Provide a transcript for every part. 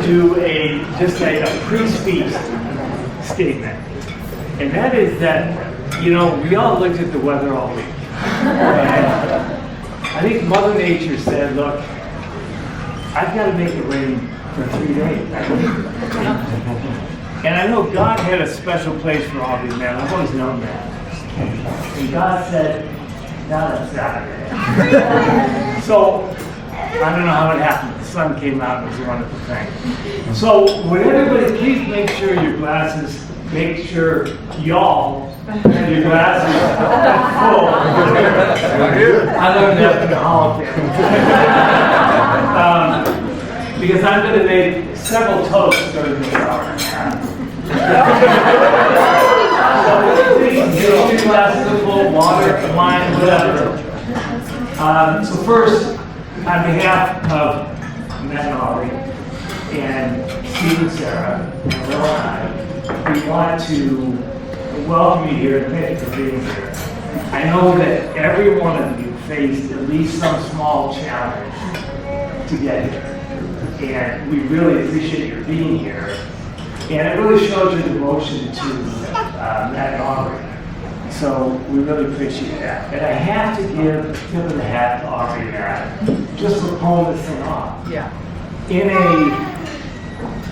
do just a pre-speech statement. And that is that, we all looked at the weather all week. And I think Mother Nature said, look, I've got to make it rain for 3 days. And I know God had a special place for all these men. I've always known that. And God said, not on Saturday. So, I don't know how it happened. The sun came out and it was a wonderful thing. So, would everybody please make sure your glasses, make sure y'all have your glasses full. I learned that in the Holland. Because I'm going to make several toasts during this hour. So please get all your glasses full of water, wine, whatever. So first, on behalf of Matt and Aubrey and Steve and Sarah and Will and I, we want to welcome you here and thank you for being here. I know that every one of you faced at least some small challenge to get here. And we really appreciate your being here. And it really shows your devotion to Matt and Aubrey. So we really appreciate that. And I have to give a tip of the hat to Aubrey and Matt, just for pulling this thing off. Yeah. In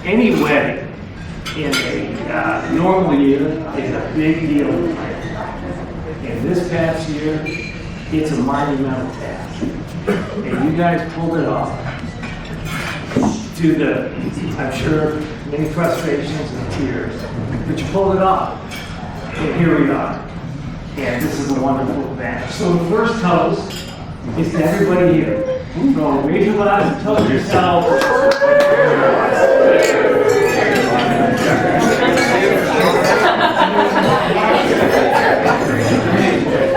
any wedding, in a normal year, is a big deal to plan. And this past year, it's a monumental task. And you guys pulled it off. I'm sure, many frustrations and tears, but you pulled it off. And here we are. And this is a wonderful event. So the first toast is to everybody here. So raise your glass and toast yourself.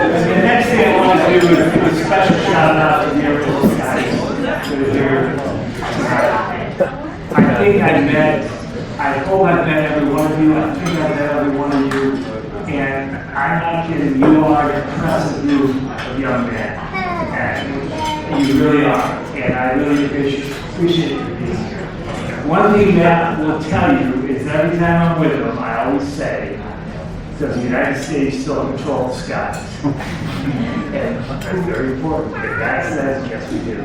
And the next thing I want to do is give a special shout out to the Aerials guys that are here tonight. I think I hope I've met every one of you. I think I've met every one of you. And I'm not kidding, you are an impressive group of young men. And you really are. And I really appreciate you being here. One thing that will tell you is every time I'm with them, I always say, does the United States still control the skies? And that's very important. If that says, yes, we do.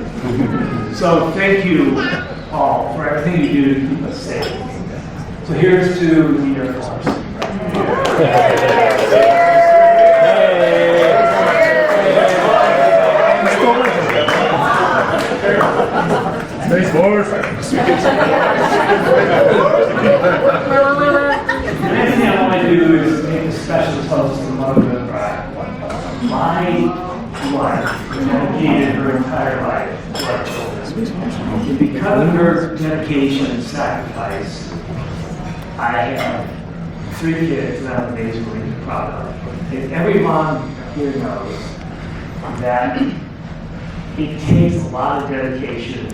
So thank you all for everything you do to keep us safe. So here's to the Air Force. Space Force. The next thing I want to do is make a special toast to Mother and Bride. My wife dedicated her entire life to our children. And because of her dedication and sacrifice, I have 3 kids that I'm amazingly proud of. And every mom here knows that it takes a lot of dedication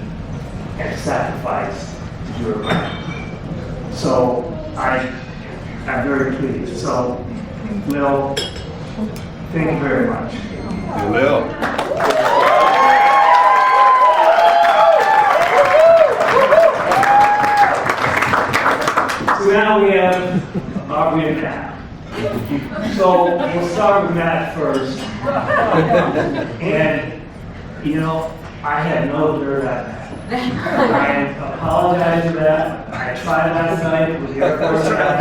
and sacrifice to do it right. So I'm very pleased. So, Will, thank you very much. You will. So now we have Aubrey and Matt. So we'll start with Matt first. And, I had no dirt on that. I apologize for that. I tried last night with the Air Force guy.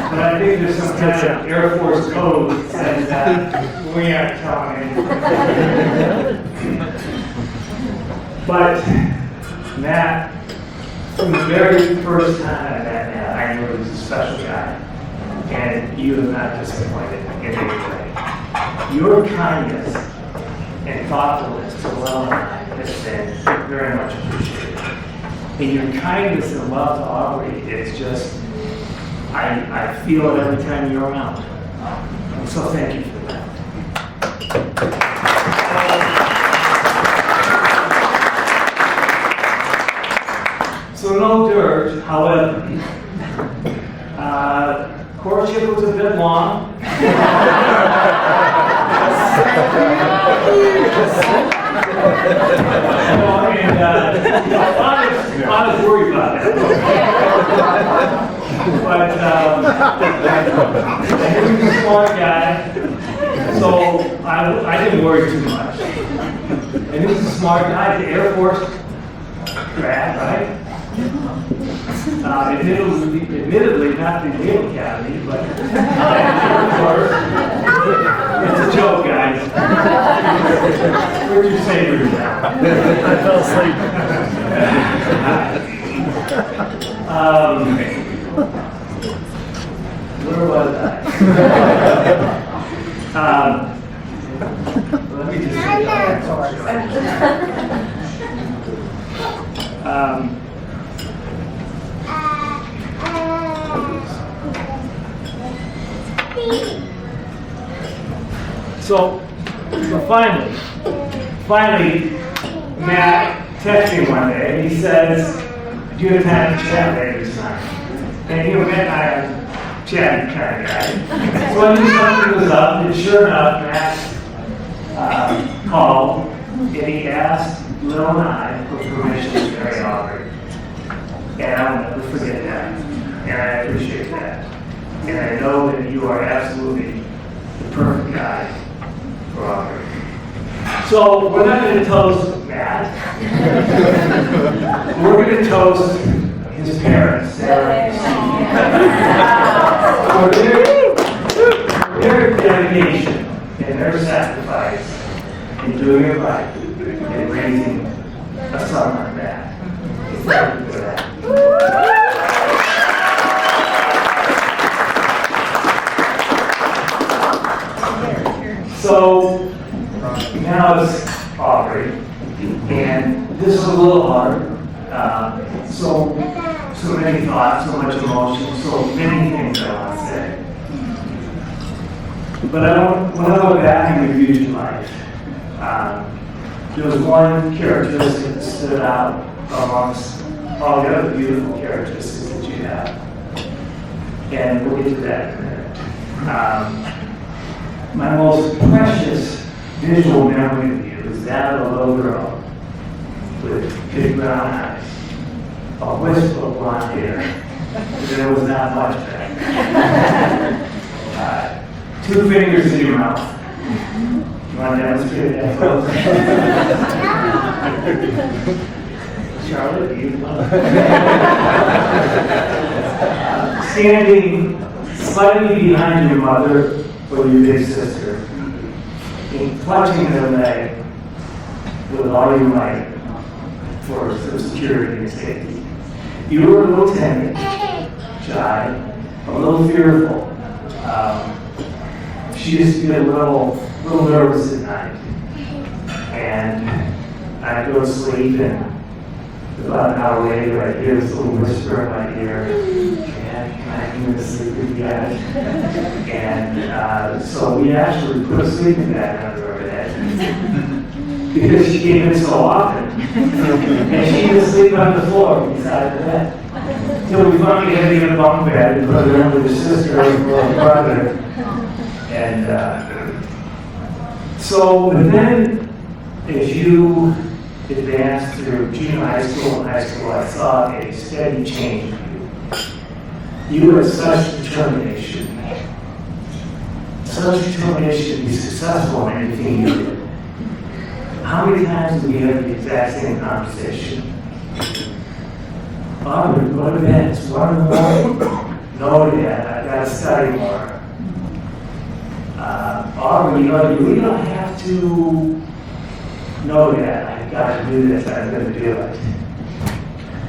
But I think there's some kind of Air Force code that says that we aren't telling anything. But Matt, from the very first time I met Matt, I knew he was a special guy. And you have not disappointed in any way. Your kindness and thoughtfulness to Will and I has been very much appreciated. And your kindness and love to Aubrey, it's just, I feel it every time you're around. So thank you for that. So no dirt, however. Courtship was a bit long. I was worried about that. But he was a smart guy, so I didn't worry too much. And he was a smart guy, the Air Force grad, right? Admittedly, not the Naval Academy, but Air Force. It's a joke, guys. Where'd you say you were now? I fell asleep. Where was I? Let me just So finally, Matt texted me one day, and he says, "Do you have time to chat later tonight?" And you know, Matt and I are chatting kind of guy. So I knew something was up, and sure enough, Matt called, and he asked Lil and I for permission to marry Aubrey. And I'll never forget that, and I appreciate that. And I know that you are absolutely the perfect guy for Aubrey. So we're not going to toast Matt. We're going to toast his parents, Sarah and Steve. For their dedication and their sacrifice in doing it right and raising a son like that. Thank you for that. So now it's Aubrey, and this is a little hard. So many thoughts, so much emotion, so many things I want to say. But when I look back and review your life, there was one characteristic that stood out amongst all the other beautiful characteristics that you have. And we'll get to that in a minute. My most precious visual memory of you is that of a little girl with big brown eyes, a wisp of blonde hair. There was not much back then. 2 fingers in your mouth. You want to demonstrate that, folks? Charlotte, you standing slightly behind your mother or your big sister, and clutching their leg with all your might for security and safety. You were a little timid, shy, a little fearful. She used to get a little nervous at night. And I'd go to sleep, and about an hour later, I'd hear this little whisper in my ear, "Can I go to sleep with you guys?" And so we actually put a sleeping bag under her head because she came in so often. And she would sleep on the floor beside the bed. So we finally had to get a bunk bed and put her in with her sister and her brother. And but then as you advanced through junior high school and high school, I saw a steady change in you. You had such determination to be successful in anything you did. How many times did we have the exact same conversation? Aubrey, go to bed. It's 1 in the morning. No, Dad, I gotta study more. Aubrey, you don't have to know that. I've got to do this. I'm going to do it.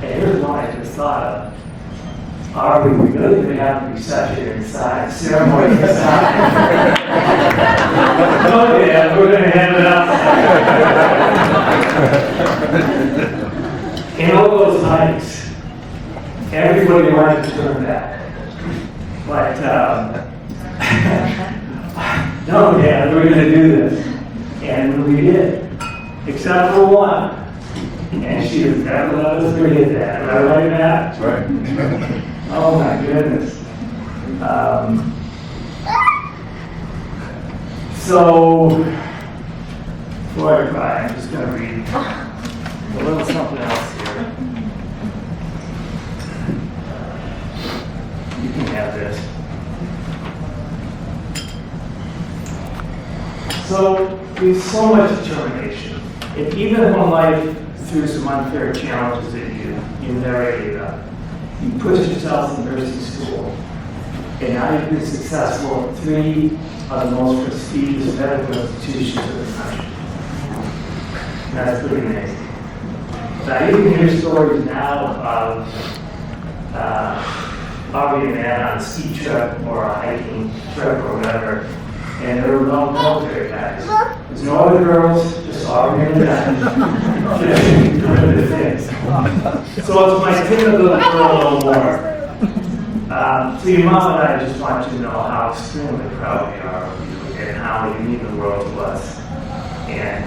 And here's one I just thought of. Aubrey, we really going to have a reception inside, ceremony inside. No, Dad, we're going to have it outside. In all those nights, everybody wanted to turn back. But, no, Dad, we're going to do this. And we did. Except for one. And she has never let us forget that. Am I right, Matt? That's right. Oh, my goodness. So, before I cry, I'm just going to read a little something else here. with so much determination. And even when life threw some unfair challenges at you, you never gave up. You pushed yourself in nursing school, and now you've been successful at 3 of the most prestigious medical institutions in the country. And that's pretty amazing. But you can hear stories now of probably a man on a ski trip or a hiking trip or whatever, and there were no military guys. There's no other girls, just Aubrey and guys. Doing the things. So it's my typical little more. So your mom and I just want you to know how extremely proud we are of you and how you mean the world to us. And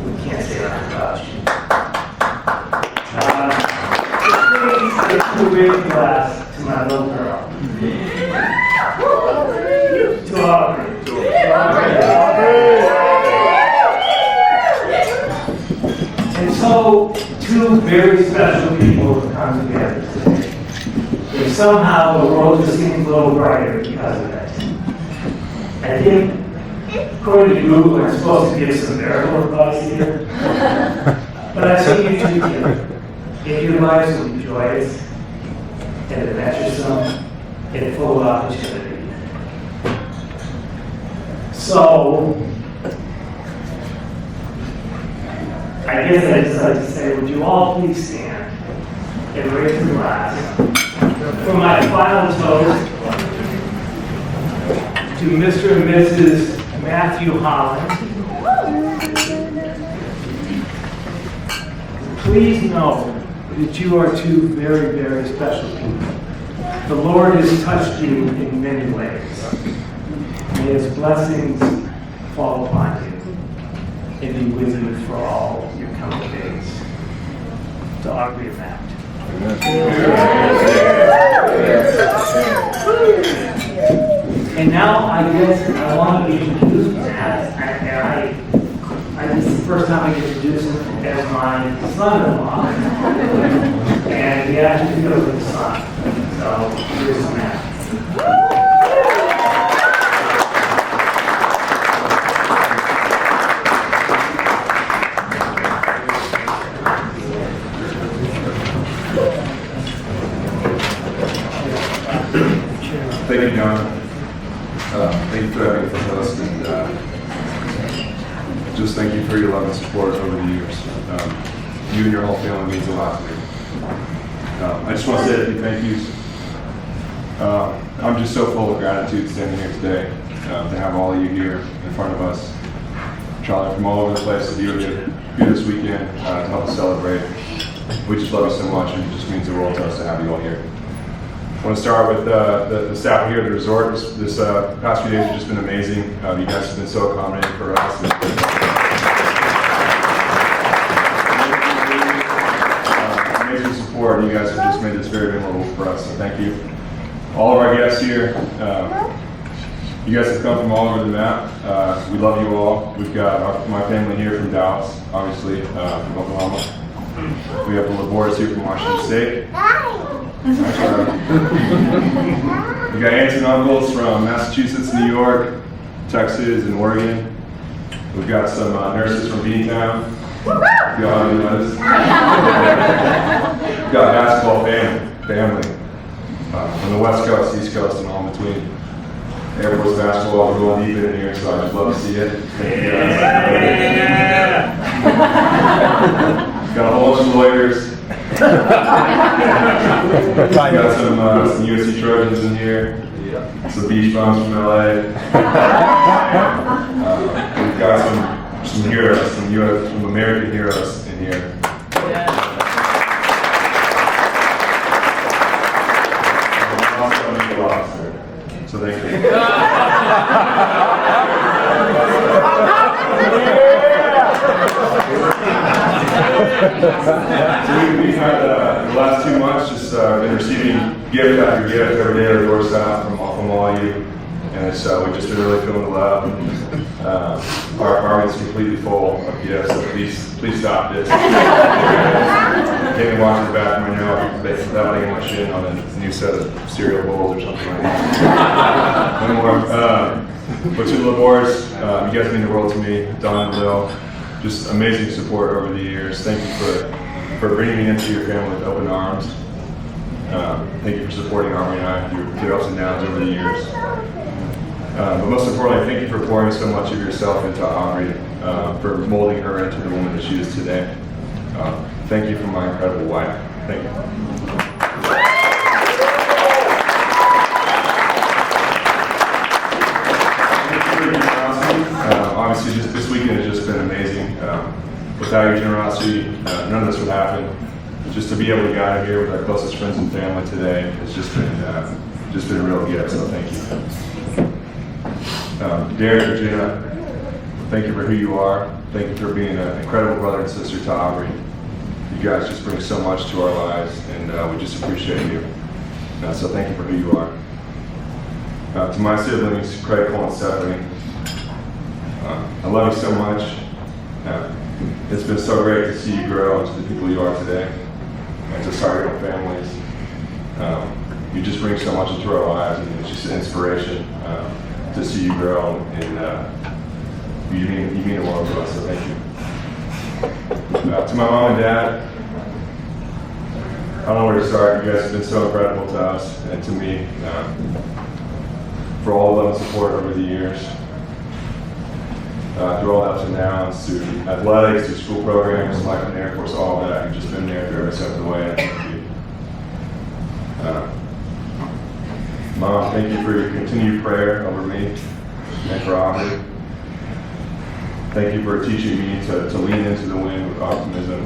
we can't say enough about you. Please, a big glass to my little girl. To Aubrey. And so, 2 very special people have come together today. And somehow the world just seems a little brighter because of it. I think, according to Google, I'm supposed to give some miracle advice here. But I see you 2 together. If your lives will be joyous and adventuresome and full of opportunity. So, I guess I'd just like to say, would you all please stand and raise the glass for my final toast to Mr. and Mrs. Matthew Holland. Please know that you are 2 very, very special people. The Lord has touched you in many ways. May His blessings fall upon you and be with you for all your coming days. To Aubrey and Matt. And now I guess I want to introduce Matt. This is the first time I get to introduce him as my son-in-law. And he actually feels like a son. So here's Matt. Thank you, John. Thank you for having me with us, and just thank you for your love and support over the years. You and your whole family means a lot to me. I just want to say a few thank yous. I'm just so full of gratitude standing here today to have all of you here in front of us, traveling from all over the place to be here this weekend to help us celebrate. We just love you so much, and it just means the world to us to have you all here. I want to start with the staff here at the resort. This past few days have just been amazing. You guys have been so accommodating for us. Amazing support. You guys have just made this very memorable for us, so thank you. All of our guests here, you guys have come from all over the map. We love you all. We've got my family here from Dallas, obviously, from Oklahoma. We have the Labors here from Washington State. We got aunts and uncles from Massachusetts, New York, Texas, and Oregon. We've got some nurses from Beantown. You all have any notice? We've got basketball family from the West Coast, East Coast, and all in between. Air Force basketball, we're going deep in here, so I just love to see it. Thank you guys. Got a whole bunch of lawyers. Got some USC Trojans in here. Some beach bums from LA. We've got some heroes, some American heroes in here. So thank you. So we've had the last 2 months just been receiving gift after gift every day at the doorstep from all of you, and we've just been really feeling the love. Our apartment is completely full of gifts, so please stop this. Take me watching the bathroom right now without getting my shit on a new set of cereal bowls or something like that. No more. But to the Labors, you guys mean the world to me. Don and Lil, just amazing support over the years. Thank you for bringing me into your family with open arms. Thank you for supporting Army and I through ups and downs over the years. But most importantly, thank you for pouring so much of yourself into Aubrey, for molding her into the woman that she is today. Thank you for my incredible wife. Thank you. Obviously, just this weekend has just been amazing. Without your generosity, none of this would happen. Just to be able to gather here with our closest friends and family today has just been a real gift. So thank you. Derek and Jenna, thank you for who you are. Thank you for being an incredible brother and sister to Aubrey. You guys just bring so much to our lives, and we just appreciate you. So thank you for who you are. To my siblings, Craig, Cole, and Stephanie, I love you so much. It's been so great to see you grow into the people you are today, and to start your own families. You just bring so much into our lives, and it's just an inspiration to see you grow, and you mean the world to us, so thank you. To my mom and dad, I don't know where to start. You guys have been so incredible to us and to me, for all the love and support over the years. Through all the ups and downs, through athletics, through school programs, life in the Air Force, all of that. You've just been there through every step of the way. Thank you. Mom, thank you for your continued prayer over me and for Aubrey. Thank you for teaching me to lean into the wind with optimism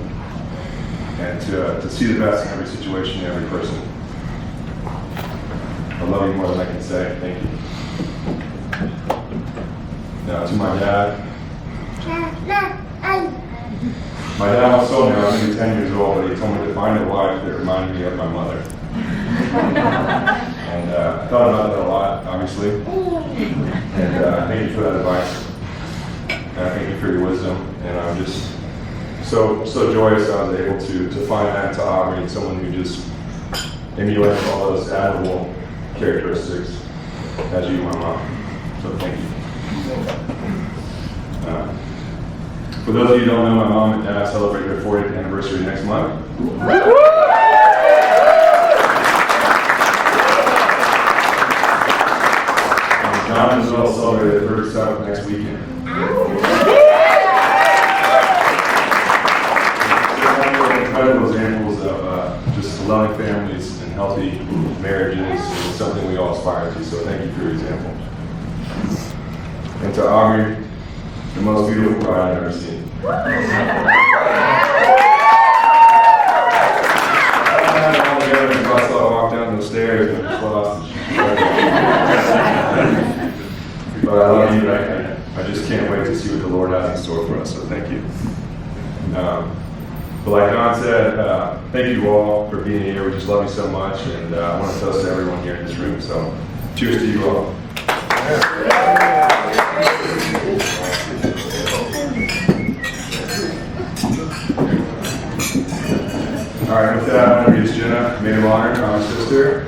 and to see the best in every situation and every person. I love you more than I can say. Thank you. Now, to my dad. My dad was told me I was only 10 years old, but he told me to find a wife that reminded me of my mother. And I thought about that a lot, obviously. And thank you for that advice. And I thank you for your wisdom. And I'm just so joyous I was able to find that to Aubrey, someone who just emulates all those admirable characteristics as you, my mom. So thank you. For those of you who don't know, my mom and dad celebrate their 40th anniversary next month. And John as well celebrate their 37th next weekend. Incredible examples of just loving families and healthy marriages is something we all aspire to, so thank you for your example. And to Aubrey, the most beautiful bride I've ever seen. I walked down those stairs and just lost. But I love you. I just can't wait to see what the Lord has in store for us, so thank you. But like Don said, thank you all for being here. We just love you so much, and I want to toast to everyone here in this room, so cheers to you all. All right, with that, I'm going to introduce Jenna, maid of honor, my sister.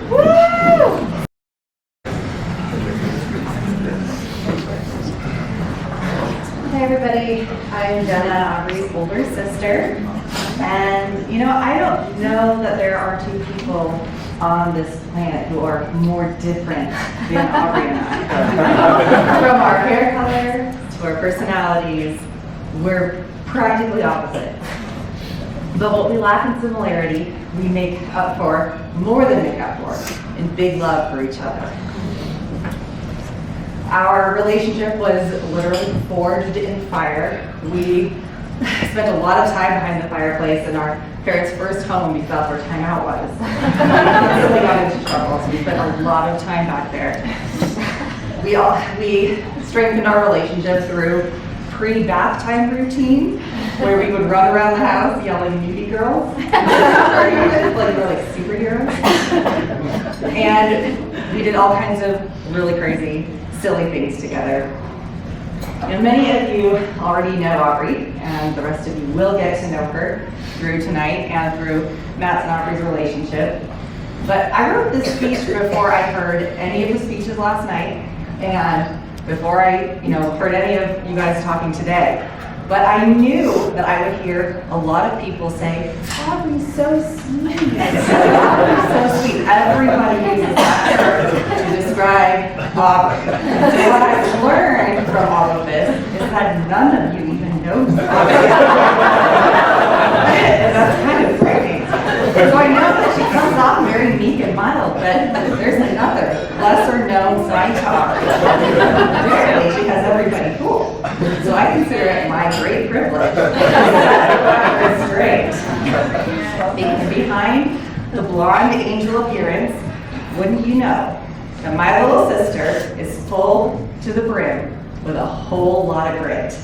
Hi everybody, I'm Jenna, Aubrey's older sister. And you know, I don't know that there are two people on this planet who are more different than Aubrey and I. From our hair color to our personalities, we're practically opposite. But what we lack in similarity, we make up for, more than make up for, in big love for each other. Our relationship was literally forged in fire. We spent a lot of time behind the fireplace in our parents' first home because that's where time out was. We got into trouble, so we spent a lot of time back there. We strengthened our relationship through pre-bath time routine, where we would run around the house yelling "nudie girls," like we're like superheroes. And we did all kinds of really crazy, silly things together. And many of you already know Aubrey, and the rest of you will get to know her through tonight and through Matt's and Aubrey's relationship. But I wrote this speech before I heard any of the speeches last night, and before I, heard any of you guys talking today. But I knew that I would hear a lot of people say, Aubrey's so sweet. Aubrey's so sweet. Everybody uses that term to describe Aubrey. So what I've learned from all of this is that none of you even know Aubrey. And that's kind of frightening. So I know that she comes off very meek and mild, but there's another lesser known side to Aubrey. Apparently she has everybody fooled. So I consider it my great privilege to set straight. Behind the blonde angel appearance, wouldn't you know that my little sister is full to the brim with a whole lot of grit.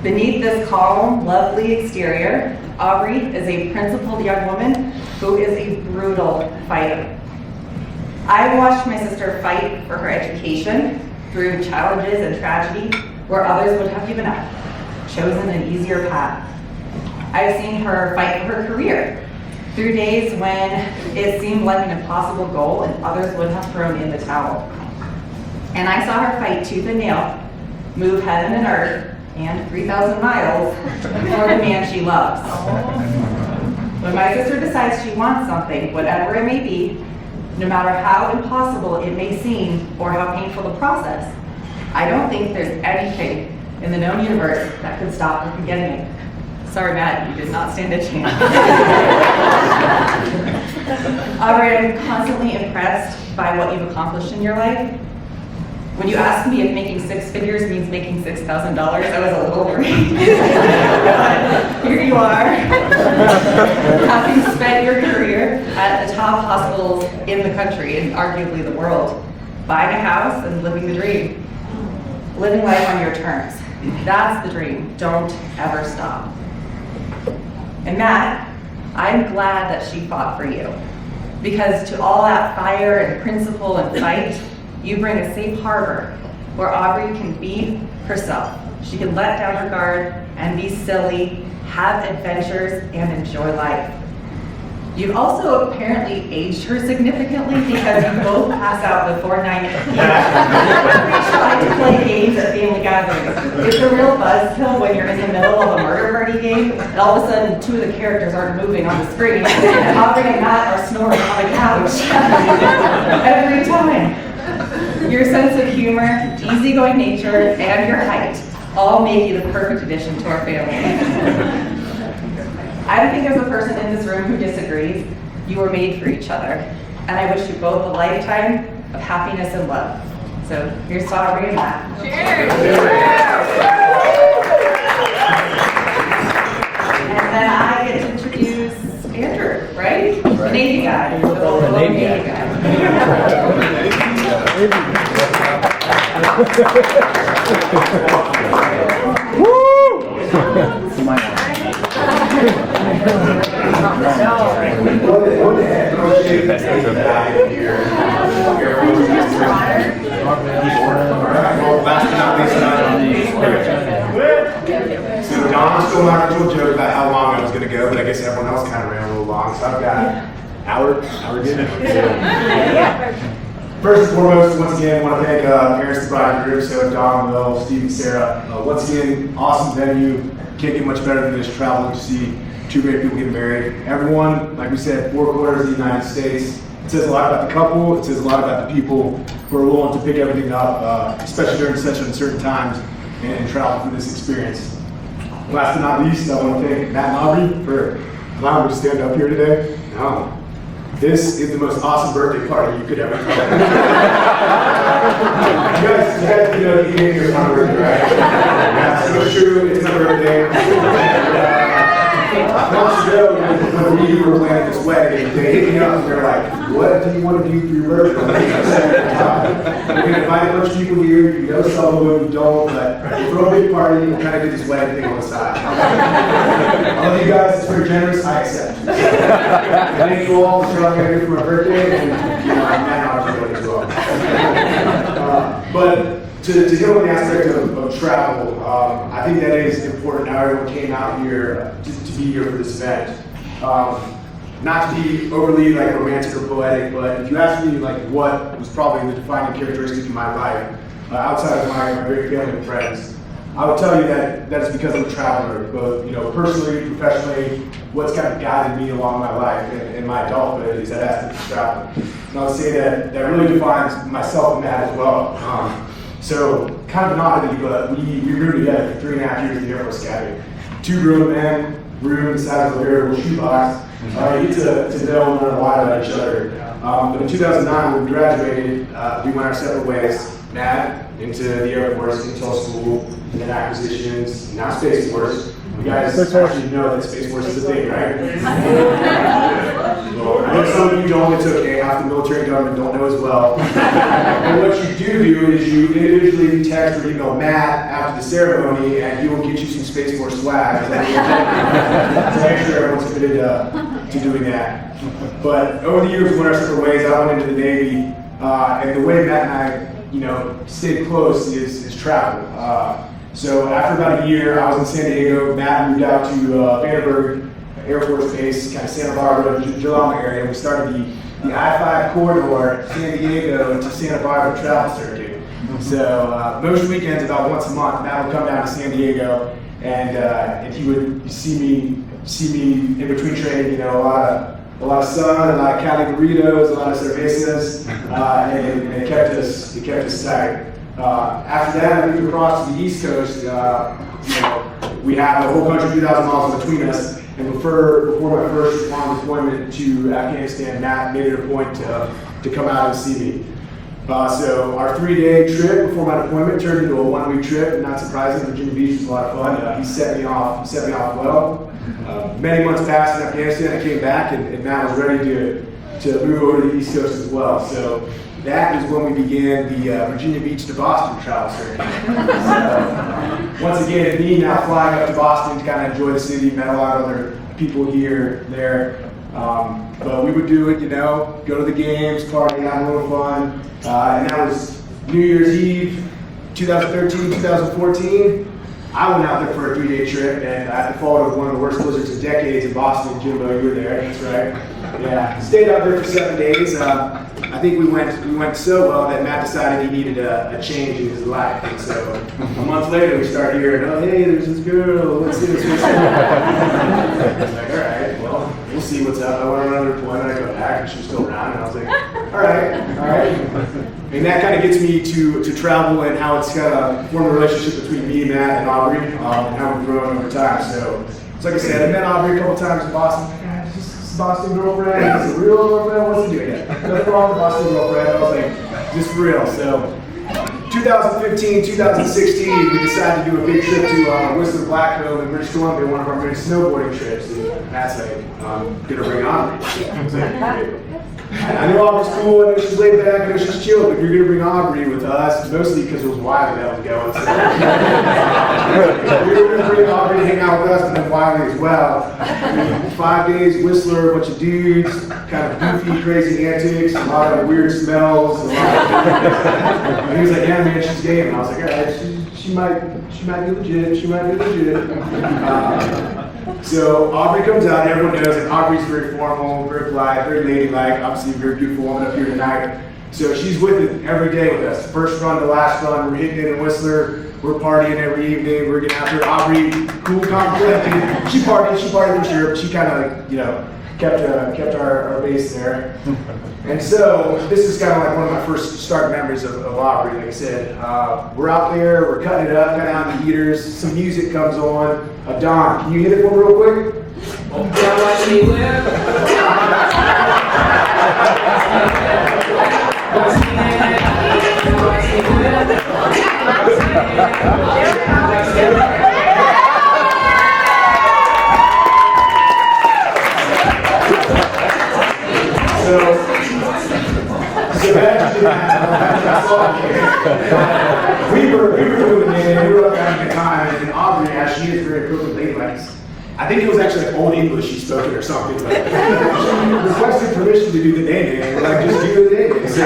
Beneath this calm, lovely exterior, Aubrey is a principled young woman who is a brutal fighter. I watched my sister fight for her education through challenges and tragedy where others would have given up, chosen an easier path. I've seen her fight for her career through days when it seemed like an impossible goal and others would have thrown in the towel. And I saw her fight tooth and nail, move heaven and earth, and 3,000 miles for the man she loves. When my sister decides she wants something, whatever it may be, no matter how impossible it may seem or how painful the process, I don't think there's anything in the known universe that could stop her from getting it. Sorry, Matt, you did not stand a chance. Aubrey, I'm constantly impressed by what you've accomplished in your life. When you asked me if making six figures means making $6,000, I was a little worried. Here you are, having spent your career at the top hospitals in the country and arguably the world, buying a house and living the dream. Living life on your terms. That's the dream. Don't ever stop. And Matt, I'm glad that she fought for you. Because to all that fire and principle and fight, you bring a safe harbor where Aubrey can be herself. She can let down her guard and be silly, have adventures, and enjoy life. You've also apparently aged her significantly because you both pass out before 9 p.m. Try to play games at family gatherings. It's a real buzzkill when you're in the middle of a murder party game and all of a sudden two of the characters aren't moving on the screen and Aubrey and Matt are snoring on the couch. Every time. Your sense of humor, easygoing nature, and your height all make you the perfect addition to our family. I don't think there's a person in this room who disagrees. You were made for each other. And I wish you both a lifetime of happiness and love. So here's to Aubrey and Matt. Cheers! And then I get to introduce Andrew, right? The Navy guy. The Navy guy. Last but not least, so Don's still not going to joke about how long I was going to go, but I guess everyone else kind of ran a little long, so I've got hour again. First and foremost, once again, I want to thank parents and bride and groom, so Don, Will, Steve, and Sarah. Once again, awesome venue. Can't get much better than this traveling to see two great people get married. Everyone, like we said, 4 quarters of the United States. It says a lot about the couple. It says a lot about the people who are willing to pick everything up, especially during such uncertain times, and travel through this experience. Last but not least, I want to thank Matt and Aubrey for allowing me to stand up here today. This is the most awesome birthday party you could ever throw. You guys know that you gave me your birthday, right? That's so true. It's my birthday. Months ago, when we were planning this wedding, they hit me up and they're like, what do you want to do for your birthday? We're going to invite a bunch of people here. You know some of them, you don't, but we'll throw a big party and we'll kind of get this wedding thing on the side. I love you guys. It's very generous. I accept. Thank you all for showing up here for my birthday, and I'm not really as well. But to hit on the aspect of travel, I think that is important. Now everyone came out here to be here for this event. Not to be overly romantic or poetic, but if you ask me what was probably the defining characteristic of my life, outside of my great family and friends. I would tell you that that's because I'm a traveler, both personally, professionally. What's kind of guided me along my life and my adulthood is that aspect of travel. And I would say that really defines myself and Matt as well. So kind of an oddity, but we grew together for 3.5 years at the Air Force Academy. 2 grown men, room the size of a variable shoebox. You get to know and learn a lot about each other. But in 2009, when we graduated, we went our separate ways. Matt into the Air Force, intel school, and then acquisitions, now Space Force. You guys actually know that Space Force is a thing, right? Well, I know some of you don't, it's okay, half the military government don't know as well. And what you do is you individually text or email Matt after the ceremony, and he will get you some Space Force swag. To make sure everyone's committed to doing that. But over the years, we went our separate ways. I went into the Navy, and the way Matt and I stayed close is travel. So after about a year, I was in San Diego. Matt moved out to Vandenberg Air Force Base, kind of Santa Barbara, Jalama area. We started the I-5 corridor, San Diego to Santa Barbara travel circuit. So most weekends, about once a month, Matt would come down to San Diego, and he would see me in between training. A lot of sun, a lot of Cali burritos, a lot of cervezas, and it kept us tight. After that, I moved across to the East Coast. We have a whole country 2,000 miles between us. And before my first long deployment to Afghanistan, Matt made it a point to come out and see me. So our 3-day trip before my deployment turned into a 1-week trip. Not surprising, Virginia Beach was a lot of fun. He set me off well. Many months passed in Afghanistan. I came back, and Matt was ready to move over to the East Coast as well. So that is when we began the Virginia Beach to Boston travel circuit. So, once again, me now flying up to Boston to kind of enjoy the city, met a lot of other people here, there. But we would do it, go to the games, party, have a little fun. And that was New Year's Eve, 2013, 2014. I went out there for a 3-day trip, and I followed one of the worst blizzards in decades in Boston. Jimbo, you were there, that's right. Yeah, stayed out there for 7 days. I think we went so well that Matt decided he needed a change in his life. And so a month later, we started hearing, oh, hey, there's this girl, let's see this. I was like, all right, well, we'll see what's up. I went on another deployment, I go back, and she was still around, and I was like, all right. And that kind of gets me to travel and how it's kind of formed a relationship between me, Matt, and Aubrey, and how we've grown over time. So like I said, I met Aubrey a couple times in Boston. Boston girlfriend, is it real girlfriend? What's he doing? Nothing wrong with Boston girlfriend. I was like, just for real. So 2015, 2016, we decided to do a big trip to Whistler Blackcomb in British Columbia, one of our many snowboarding trips. And Matt's like, gonna bring Aubrey. I was like, I know Aubrey's cool, I know she's laid back, I know she's chill, but you're gonna bring Aubrey with us, mostly because it was Wiley that was going. So we were gonna bring Aubrey to hang out with us, and then Wiley as well. 5 days, Whistler, a bunch of dudes, kind of goofy, crazy antics, a lot of weird smells. And he was like, yeah, man, she's game. And I was like, all right, she might be legit. So Aubrey comes out, everyone knows that Aubrey's very formal, very polite, very ladylike, obviously a very beautiful woman up here tonight. So she's with it every day with us. First run to last run, we're hitting it in Whistler, we're partying every evening, we're getting after Aubrey, cool, calm, collected. She partied for sure, but she kind of kept our base there. And so this is kind of like one of my first start memories of Aubrey. Like I said, we're out there, we're cutting it up, cutting out the heaters, some music comes on. Don, can you hit it for me real quick? We were doing it, and we were up having a good time, and Aubrey, as she is very appropriately, like, I think it was actually like Old English she spoke it or something, but she requested permission to do the day, and we're like, just do the day. So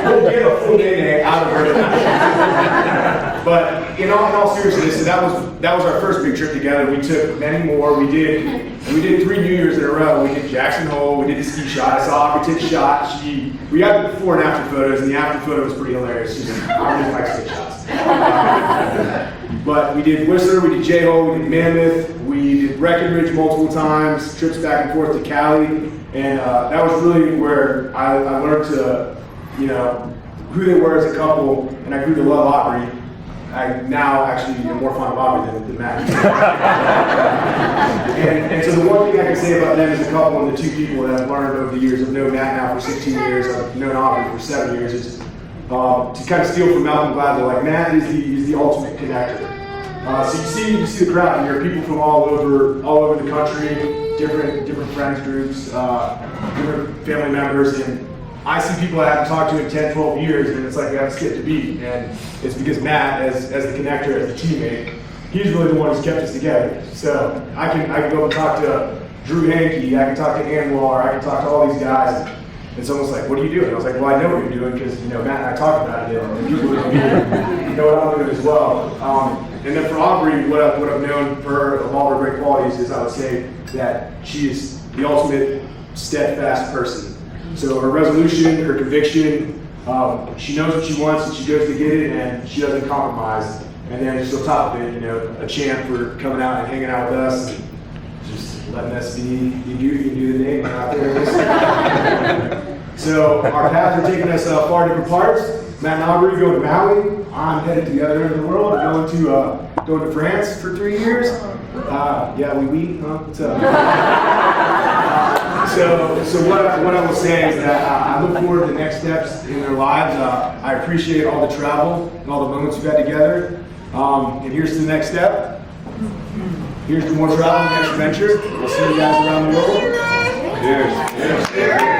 we'll get a full day out of her tonight. But in all seriousness, that was our first big trip together. We took many more. We did 3 New Years in a row. We did Jackson Hole. We did the ski shot. I saw Aubrey take a shot. We got the before and after photos, and the after photo was pretty hilarious. Aubrey likes to take shots. But we did Whistler. We did J-Hole. We did Mammoth. We did Breckenridge multiple times. Trips back and forth to Cali, and that was really where I learned to, who they were as a couple, and I grew to love Aubrey. I now actually am more fond of Aubrey than Matt. and so the one thing I can say about them as a couple and the 2 people that I've learned over the years, I've known Matt now for 16 years, I've known Aubrey for 7 years, is to kind of steal from Malcolm Gladwell. Like Matt is the ultimate connector. So you see the crowd here, people from all over the country, different friends groups, different family members, and I see people I haven't talked to in 10, 12 years, and it's like we haven't skipped a beat. And it's because Matt, as the connector, as the teammate, he's really the one who's kept us together. So I can go and talk to Drew Hankey, I can talk to Anwar, I can talk to all these guys. It's almost like, what are you doing? I was like, well, I know what you're doing because Matt and I talked about it, and people know what I'm doing as well. And then for Aubrey, what I've known for her, of all her great qualities, is I would say that she is the ultimate steadfast person. So her resolution, her conviction, she knows what she wants and she goes to get it, and she doesn't compromise. And then just on top of it, a champ for coming out and hanging out with us and just letting us be you can do the name out there. So our paths are taking us far different parts. Matt and Aubrey go to Maui. I'm headed to the other end of the world. I'm going to France for 3 years. What's up? So what I will say is that I look forward to the next steps in their lives. I appreciate all the travel and all the moments we've had together. And here's the next step. Here's the more travel, next adventure. We'll see you guys around the world. Cheers. Cheers.